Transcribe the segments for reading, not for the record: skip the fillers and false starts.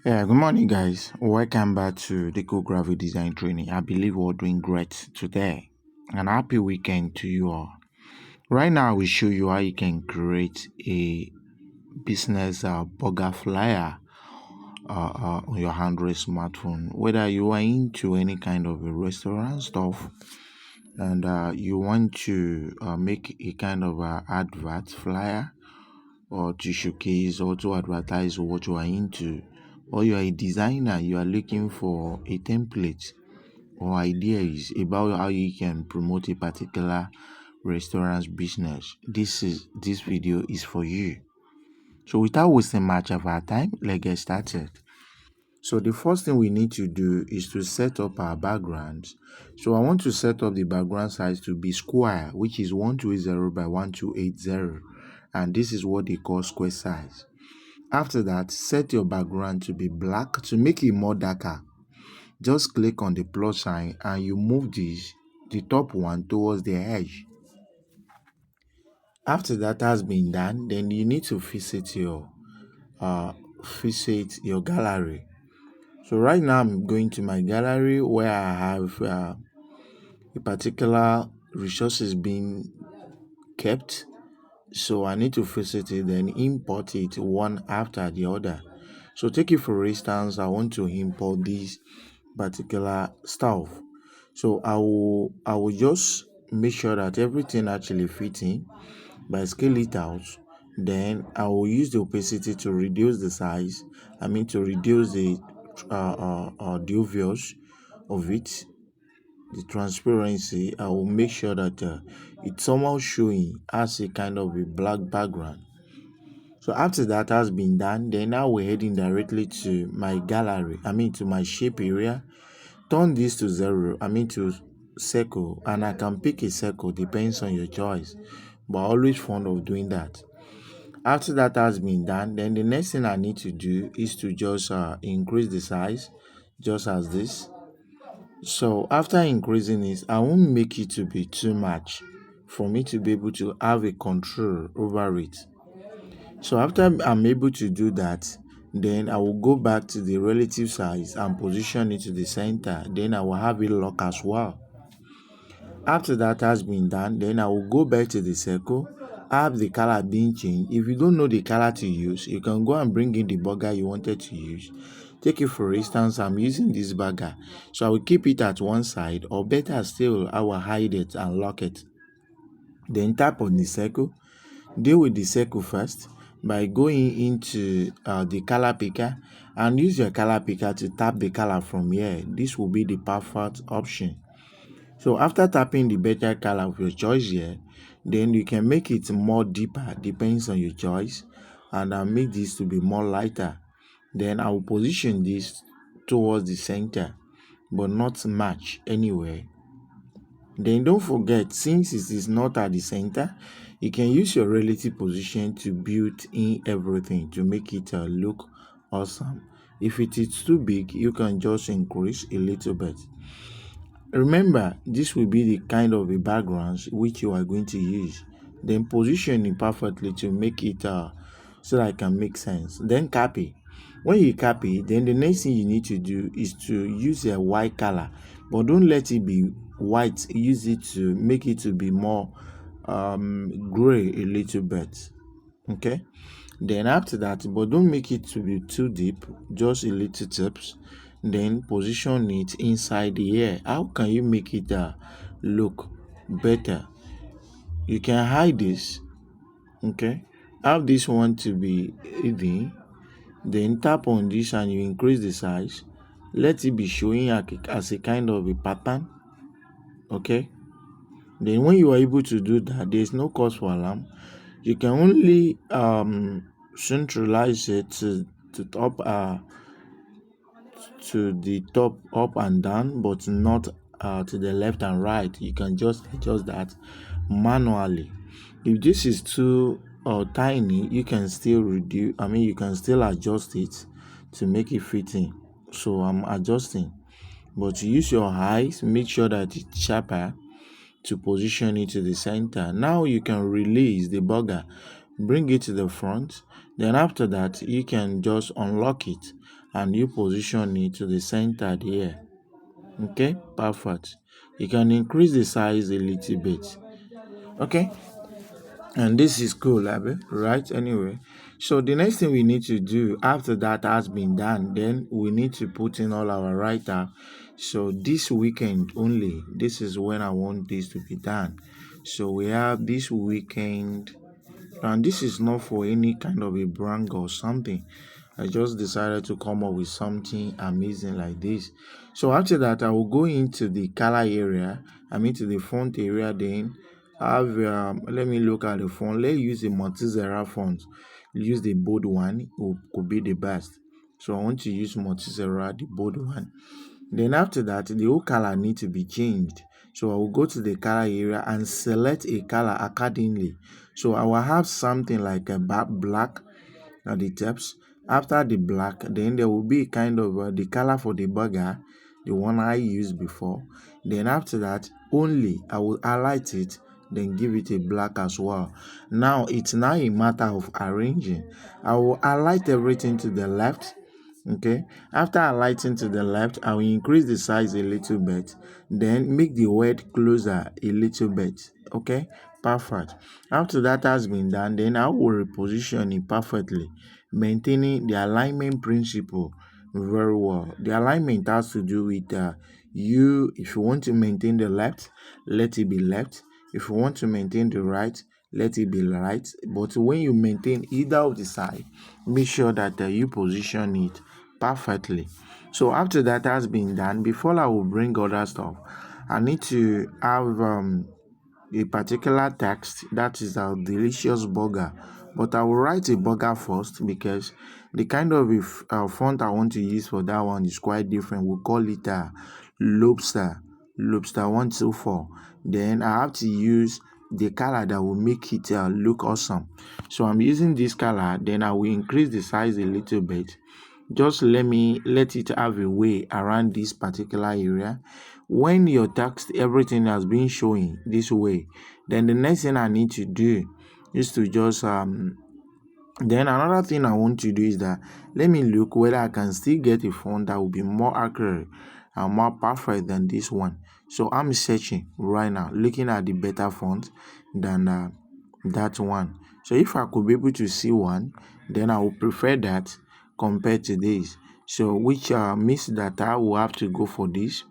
Yeah, good morning, guys. Welcome back to the graphic design training. I believe we're doing great today. An happy weekend to you all. Right now, I will show you how you can create a business burger flyer on your Android smartphone. Whether you are into any kind of a restaurant stuff and you want to make a kind of advert flyer or to showcase or to advertise what you are into, or you are a designer, you are looking for a template or ideas about how you can promote a particular restaurant's business, this video is for you. So without wasting much of our time, let's get started. So the first thing we need to do is to set up our backgrounds. So I want to set up the background size to be square, which is 1280 by 1280, and this is what they call square size. After that, set your background to be black. To make it more darker, just click on the plus sign and you move the top one towards the edge. After that has been done, then you need to visit your gallery. So right now I'm going to my gallery where I have a particular resources being kept. So I need to visit it, then import it one after the other. So take it for instance, I want to import this particular stuff. So I will just make sure that everything actually fits in by scale it out. Then I will use the opacity to reduce the size. I mean to reduce the obvious of it, the transparency. I will make sure that it's somehow showing as a kind of a black background. So after that has been done, then now we're heading directly to my gallery. I mean to my shape area. Turn this to 0, I mean to circle, and I can pick a circle, depends on your choice, but always fond of doing that. After that has been done, then the next thing I need to do is to just increase the size, just as this. So after increasing it, I won't make it to be too much for me to be able to have a control over it. So after I'm able to do that, then I will go back to the relative size and position it to the center. Then I will have it lock as well. After that has been done, then I will go back to the circle, have the color being changed. If you don't know the color to use, you can go and bring in the burger you wanted to use. Take it for instance, I'm using this burger, so I will keep it at one side, or better still, I will hide it and lock it. Then tap on the circle. Deal with the circle first by going into the color picker and use your color picker to tap the color from here. This will be the perfect option. So after tapping the better color of your choice here, then you can make it more deeper, depends on your choice, and I'll make this to be more lighter. Then I will position this towards the center, but not much anywhere. Then don't forget, since it is not at the center, you can use your relative position to build in everything to make it look awesome. If it is too big, you can just increase a little bit. Remember, this will be the kind of a background which you are going to use. Then position it perfectly to make it so that it can make sense. Then copy. When you copy, then the next thing you need to do is to use a white color, but don't let it be white. Use it to make it to be more gray a little bit. Okay. Then after that, but don't make it to be too deep, just a little tips. Then position it inside the ear. How can you make it look better? You can hide this. Okay. Have this one to be hidden. Then tap on this and you increase the size. Let it be showing as a kind of a pattern. Okay. Then when you are able to do that, there is no cause for alarm. You can only centralize it to top to the top up and down, but not to the left and right. You can just adjust that manually. If this is too tiny, you can still reduce, I mean you can still adjust it to make it fit in. So I'm adjusting, but use your eyes, make sure that it's sharper to position it to the center. Now you can release the burger, bring it to the front. Then after that, you can just unlock it and you position it to the center here. Okay, perfect. You can increase the size a little bit. Okay, and this is cool, Abby, right? Anyway, so the next thing we need to do after that has been done, then we need to put in all our write-up. So this weekend only, this is when I want this to be done. So we have this weekend, and this is not for any kind of a brand or something. I just decided to come up with something amazing like this. So after that, I will go into the color area. I mean to the font area. Then I have let me look at the font. Let's use the Montezera font. Use the bold one. Could be the best. So I want to use Montezera, the bold one. Then after that, the whole color need to be changed. So I will go to the color area and select a color accordingly. So I will have something like a black at the tips. After the black, then there will be kind of the color for the burger, the one I used before. Then after that, only I will highlight it, then give it a black as well. Now it's now a matter of arranging. I will highlight everything to the left. Okay, after highlighting to the left, I will increase the size a little bit, then make the word closer a little bit. Okay, perfect. After that has been done, then I will reposition it perfectly, maintaining the alignment principle very well. The alignment has to do with if you want to maintain the left, let it be left. If you want to maintain the right, let it be right. But when you maintain either of the side, make sure that you position it perfectly. So after that has been done, before I will bring other stuff, I need to have a particular text that is a delicious burger. But I will write a burger first because the kind of font I want to use for that one is quite different. We'll call it lobster, lobster 124. Then I have to use the color that will make it look awesome. So I'm using this color. Then I will increase the size a little bit. Just let it have a way around this particular area. When your text, everything has been showing this way, then the next thing I need to do is to just then another thing I want to do is that let me look whether I can still get a font that will be more accurate and more perfect than this one. So I'm searching right now, looking at the better font than that one. So if I could be able to see one, then I would prefer that compared to this. So which means that I will have to go for this.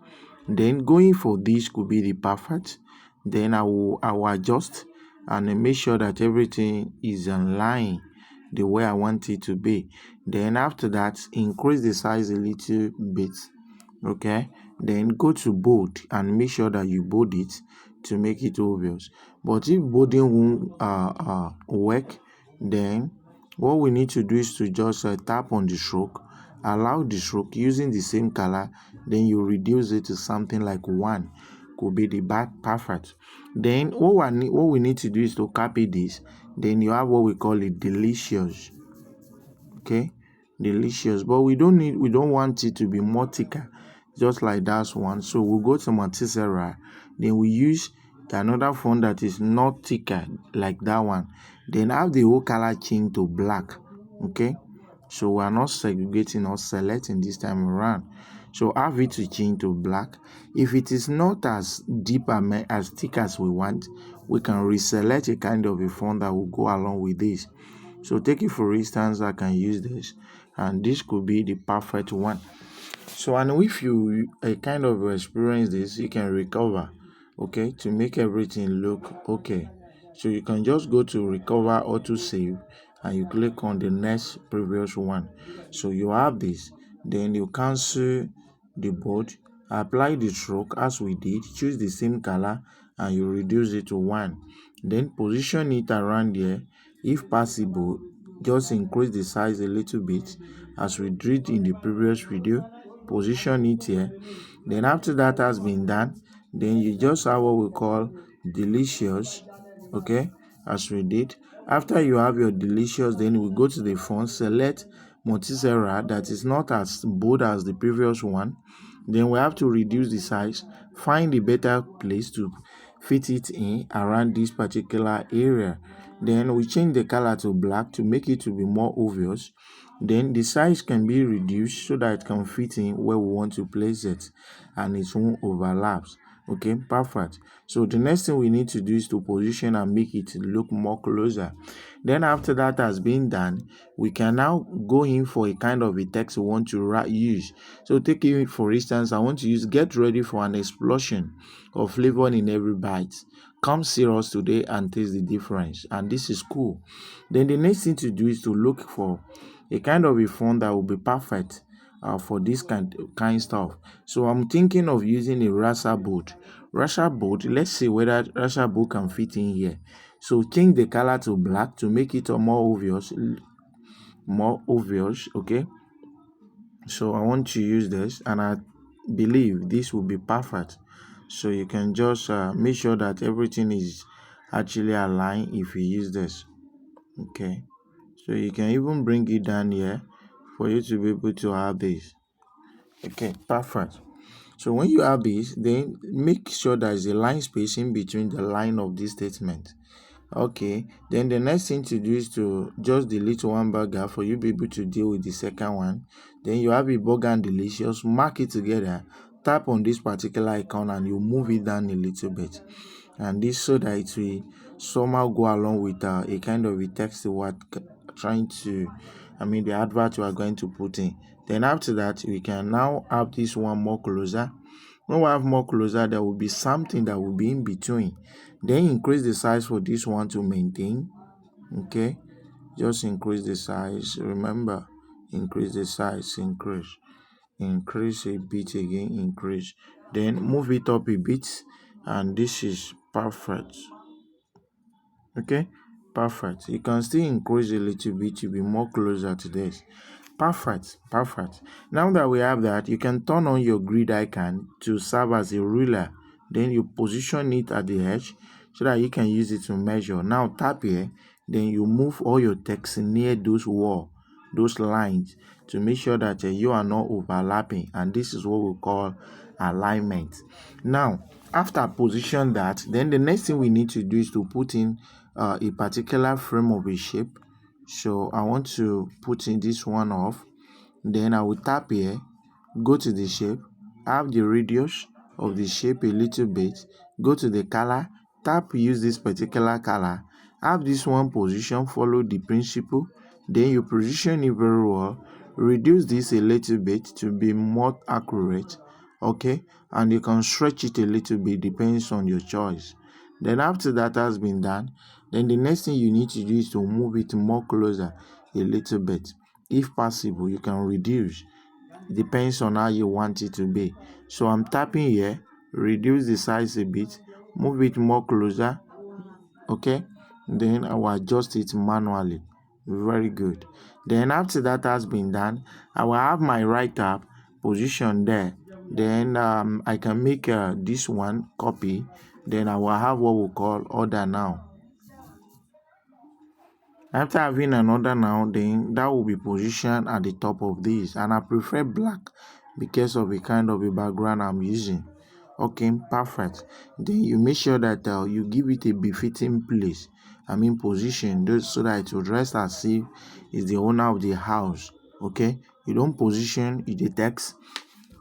Then going for this could be the perfect. Then I will adjust and make sure that everything is in line the way I want it to be. Then after that, increase the size a little bit. Okay, then go to bold and make sure that you bold it to make it obvious. But if bolding won't work, then what we need to do is to just tap on the stroke, allow the stroke using the same color, then you reduce it to something like 1, could be the back perfect. Then what we need to do is to copy this. Then you have what we call it delicious. Okay, delicious, but we don't want it to be more thicker, just like that one. So we'll go to Montezera, then we use another font that is not thicker like that one, then have the whole color change to black. Okay, so we are not segregating or selecting this time around. So have it to change to black. If it is not as deep and as thick as we want, we can reselect a kind of a font that will go along with this. So take it for instance, I can use this, and this could be the perfect one. So and if you kind of experience this, you can recover, okay, to make everything look okay. So you can just go to recover auto save and you click on the next previous one. So you have this, then you cancel the board, apply the stroke as we did, choose the same color and you reduce it to 1. Then position it around there. If possible, just increase the size a little bit as we did in the previous video. Position it here. Then after that has been done, then you just have what we call delicious. Okay, as we did. After you have your delicious, then we go to the font, select Montezera that is not as bold as the previous one. Then we have to reduce the size, find a better place to fit it in around this particular area. Then we change the color to black to make it to be more obvious. Then the size can be reduced so that it can fit in where we want to place it and it won't overlaps. Okay, perfect. So the next thing we need to do is to position and make it look more closer. Then after that has been done, we can now go in for a kind of a text we want to use. So take it for instance, I want to use get ready for an explosion of flavor in every bite. Come serious today and taste the difference. And this is cool. Then the next thing to do is to look for a kind of a font that will be perfect for this kind stuff. So I'm thinking of using a Rasa board. Rasa board, let's see whether Rasa board can fit in here. So change the color to black to make it more obvious. Okay. So I want to use this, and I believe this will be perfect. So you can just make sure that everything is actually aligned if you use this. Okay. So you can even bring it down here for you to be able to have this. Okay, perfect. So when you have this, then make sure there is a line spacing between the line of this statement. Okay, then the next thing to do is to just delete one burger for you be able to deal with the second one. Then you have a burger and delicious, mark it together, tap on this particular icon and you move it down a little bit. And this so that it will somehow go along with a kind of a text you are trying to, the advert you are going to put in. Then after that, we can now have this one more closer. When we have more closer, there will be something that will be in between. Then increase the size for this one to maintain. Okay, just increase the size. Remember, increase the size, increase a bit again, increase. Then move it up a bit, and this is perfect. Okay, perfect. You can still increase a little bit to be more closer to this. Perfect, perfect. Now that we have that, you can turn on your grid icon to serve as a ruler. Then you position it at the edge so that you can use it to measure. Now tap here, then you move all your text near those lines to make sure that you are not overlapping. And this is what we call alignment. Now, after position that, then the next thing we need to do is to put in a particular frame of a shape. So I want to put in this one off. Then I will tap here, go to the shape, have the radius of the shape a little bit, go to the color, tap use this particular color, have this one position, follow the principle, then you position it very well, reduce this a little bit to be more accurate. Okay, and you can stretch it a little bit, depends on your choice. Then after that has been done, then the next thing you need to do is to move it more closer a little bit. If possible, you can reduce, depends on how you want it to be. So I'm tapping here, reduce the size a bit, move it more closer. Okay, then I will adjust it manually. Very good. Then after that has been done, I will have my right tab position there. Then I can make this one copy. Then I will have what we call order now. After having an order now, then that will be positioned at the top of this, and I prefer black because of the kind of a background I'm using. Okay, perfect. Then you make sure that you give it a befitting place, position, so that it will rest as if it's the owner of the house. Okay, you don't position the text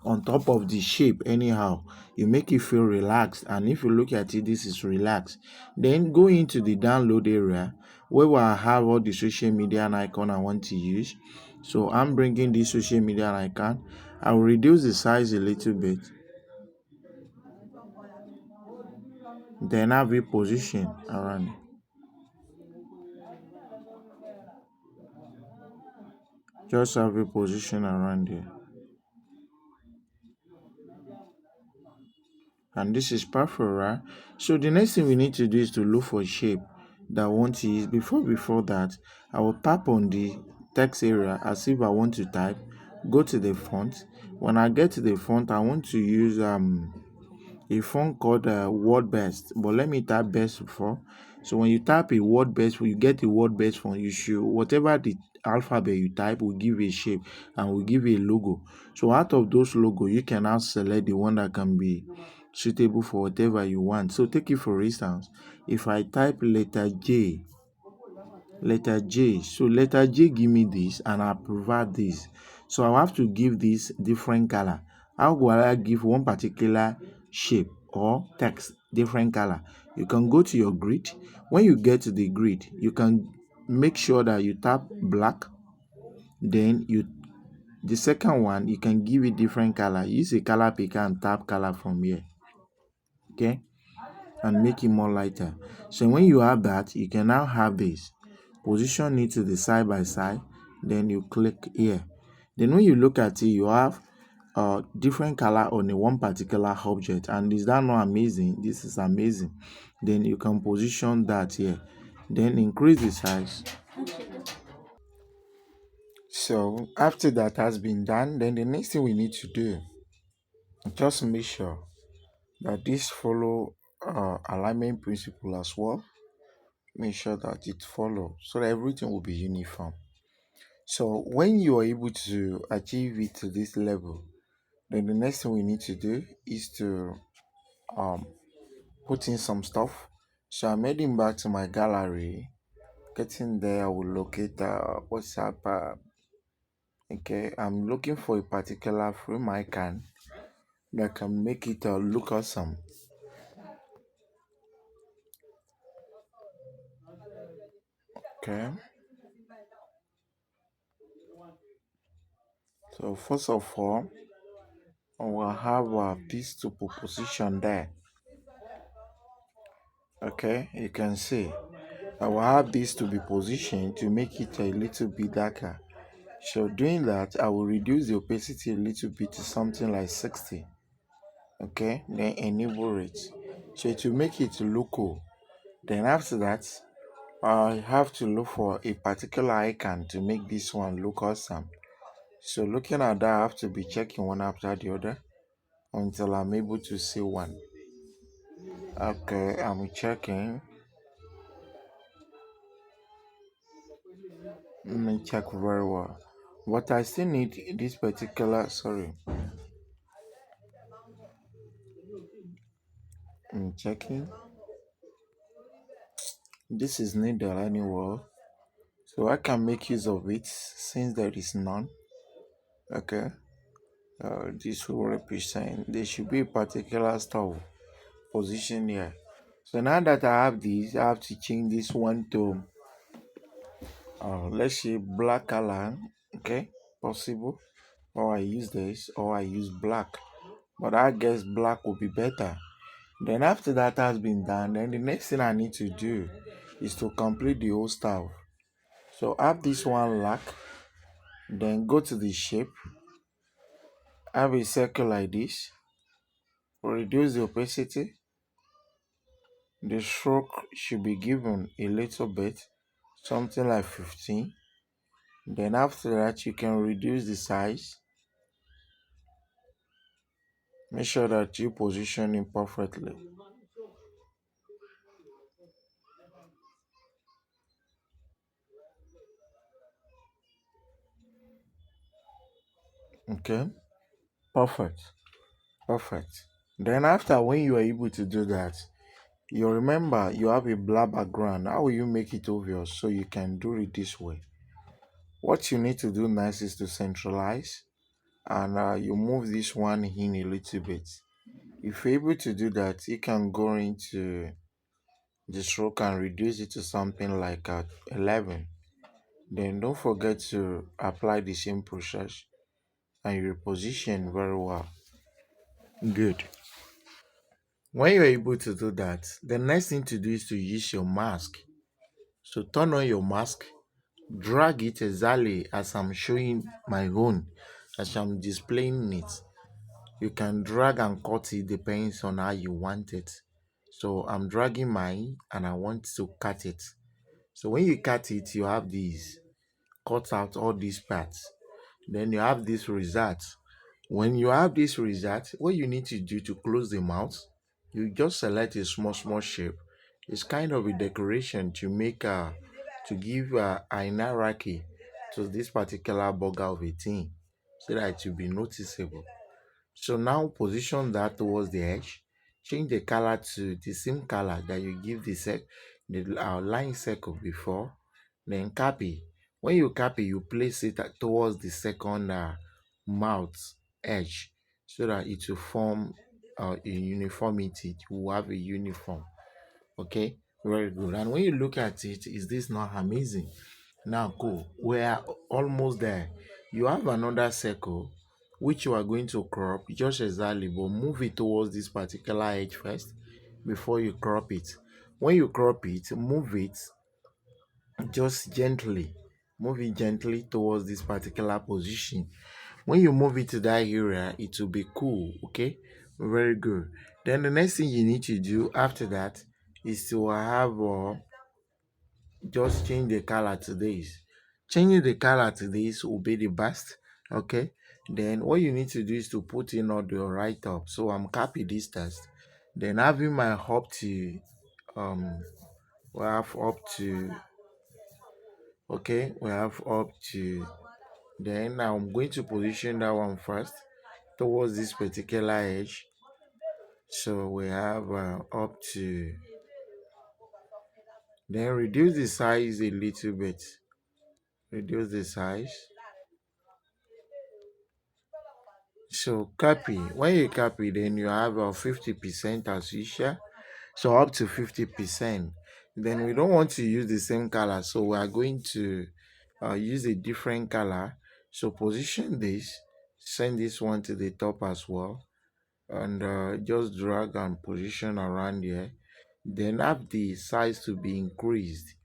on top of the shape anyhow. You make it feel relaxed, and if you look at it, this is relaxed. Then go into the download area where I have all the social media icon I want to use. So I'm bringing this social media icon. I will reduce the size a little bit, then have it position around it. Just have a position around it. And this is perfect, right? So the next thing we need to do is to look for shape that I want to use. Before that, I will tap on the text area as if I want to type, go to the font. When I get to the font, I want to use a font called word best, but let me type best before. So when you type a word best, when you get a word best font, you should, whatever the alphabet you type will give a shape and will give a logo. So out of those logo, you can now select the one that can be suitable for whatever you want. So take it for instance, if I type letter J, letter J. So letter J give me this and I provide this. So I have to give this different color. How will I give one particular shape or text different color? You can go to your grid. When you get to the grid, you can make sure that you tap black. Then you the second one you can give it different color. Use a color picker and tap color from here. Okay, and make it more lighter. So when you have that, you can now have this. Position it to the side by side, then you click here. Then when you look at it, you have different color on a one particular object. And is that not amazing? This is amazing. Then you can position that here. Then increase the size. So after that has been done, then the next thing we need to do, just make sure that this follow alignment principle as well. Make sure that it follows so that everything will be uniform. So when you are able to achieve it to this level, then the next thing we need to do is to um put in some stuff. So I'm heading back to my gallery. Getting there, I will locate WhatsApp. Okay, I'm looking for a particular frame icon that can make it look awesome. Okay, so first of all, I will have these two position there. Okay, you can see I will have this to be positioned to make it a little bit darker. So doing that, I will reduce the opacity a little bit to something like 60. Okay, then enable it. So it will make it look cool. Then after that, I have to look for a particular icon to make this one look awesome. So looking at that, I have to be checking one after the other until I'm able to see one. Okay, I'm checking. Let me check very well. But I still need this particular, sorry, I'm checking. This is needle anywhere. So I can make use of it since there is none. Okay. This will represent, there should be a particular stuff position here. So now that I have this, I have to change this one to, let's say black color. Okay. Possible. Or I use this, or I use black. But I guess black will be better. Then after that has been done, then the next thing I need to do is to complete the whole stuff. So have this one lock, then go to the shape, have a circle like this, reduce the opacity. The stroke should be given a little bit, something like 15. Then after that, you can reduce the size. Make sure that you position it perfectly. Okay, perfect, perfect. Then after when you are able to do that, you remember you have a black background. How will you make it obvious so you can do it this way? What you need to do next is to centralize and you move this one in a little bit. If you're able to do that, you can go into the stroke and reduce it to something like 11. Then don't forget to apply the same process and you reposition very well. Good. When you're able to do that, the next thing to do is to use your mask. So turn on your mask, drag it exactly as I'm showing my own, as I'm displaying it. You can drag and cut it depends on how you want it. So I'm dragging mine and I want to cut it. So when you cut it, you have these. Cut out all these parts. Then you have this result. When you have this result, what you need to do to close the mouth, you just select a small shape. It's kind of a decoration to make to give an hierarchy to this particular burger of a thing so that it will be noticeable. So now position that towards the edge. Change the color to the same color that you give the line circle before. Then copy. When you copy, you place it towards the second mouth edge so that it will form a uniformity. It will have a uniform. Okay, very good. And when you look at it, is this not amazing? Now, cool. We are almost there. You have another circle which you are going to crop just exactly, but move it towards this particular edge first before you crop it. When you crop it, move it just gently. Move it gently towards this particular position. When you move it to that area, it will be cool. Okay, very good. Then the next thing you need to do after that is to have just change the color to this. Changing the color to this will be the best. Okay. Then what you need to do is to put in all the right up. So I'm copy this test. Then having my up to we have up to okay, we have up to then I'm going to position that one first towards this particular edge. So we have up to then reduce the size a little bit. Reduce the size. So copy. When you copy, then you have 50% as usual. So up to 50%. Then we don't want to use the same color. So we are going to use a different color. So position this. Send this one to the top as well. And just drag and position around here. Then have the size to be increased.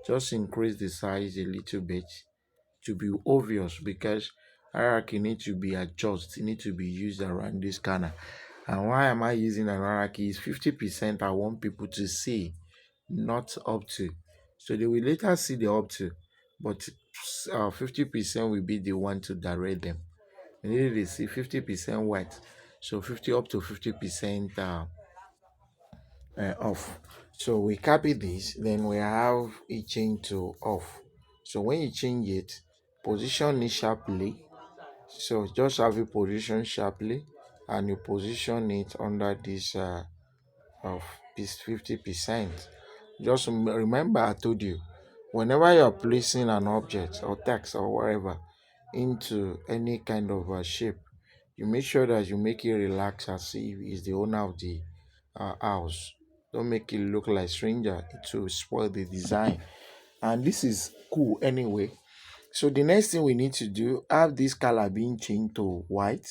Just increase the size a little bit to be obvious because hierarchy need to be adjusted, need to be used around this corner. And why am I using an hierarchy? Is 50% I want people to see, not up to. So they will later see the up to, but 50% will be the one to direct them. They need to see 50% white. So 50 up to 50% off. So we copy this, then we have it change to off. So when you change it, position it sharply. So just have it position sharply and you position it under this of this 50%. Just remember I told you, whenever you're placing an object or text or whatever into any kind of shape, you make sure that you make it relax as if it's the owner of the house. Don't make it look like stranger. It will spoil the design. And this is cool anyway. So the next thing we need to do, have this color being changed to white.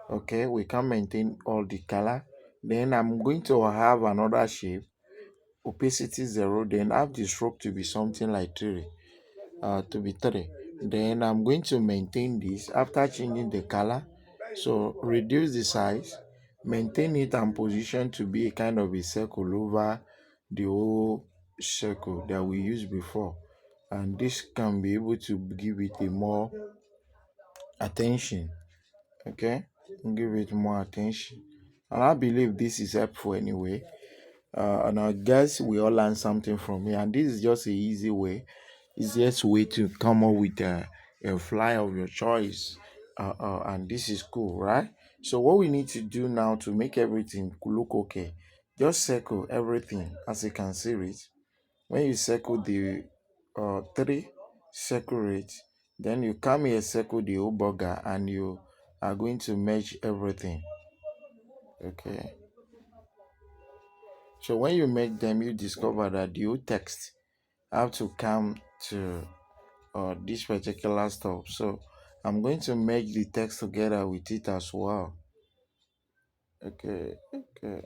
Okay, we can maintain all the color. Then I'm going to have another shape, opacity 0. Then have the stroke to be something like 3, to be 3. Then I'm going to maintain this after changing the color. So reduce the size, maintain it and position to be a kind of a circle over the whole circle that we used before. And this can be able to give it a more attention. Okay, give it more attention. And I believe this is helpful anyway. And I guess we all learn something from it. And this is just a easy way, easiest way to come up with a fly of your choice. And this is cool, right? So what we need to do now to make everything look okay, just circle everything as you can see it. When you circle the 3, circle it, then you come here, circle the whole burger, and you are going to merge everything. Okay. So when you make them, you discover that the whole text have to come to this particular stuff. So I'm going to merge the text together with it as well. Okay, okay.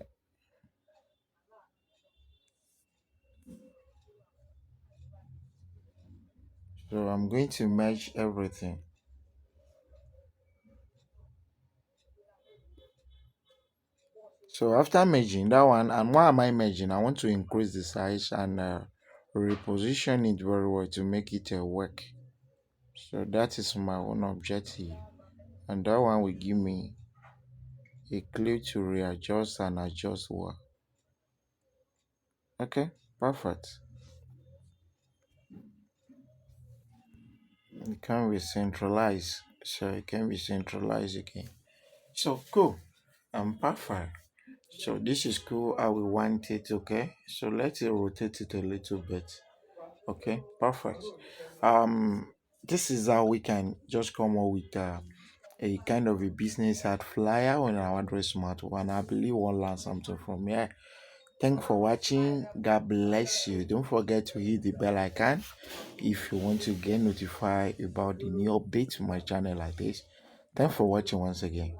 So I'm going to merge everything. So after merging that one, and why am I merging? I want to increase the size and reposition it very well to make it work. So that is my own objective. And that one will give me a clue to readjust and adjust well. Okay, perfect. It can be centralized. So it can be centralized again. So cool. I'm perfect. So this is cool how we want it, okay? So let's rotate it a little bit. Okay, perfect. Um, this is how we can just come up with a kind of a business ad flyer on our address smart one. I believe we'll learn something from here. Thanks for watching. God bless you. Don't forget to hit the bell icon if you want to get notified about the new updates to my channel like this. Thanks for watching once again.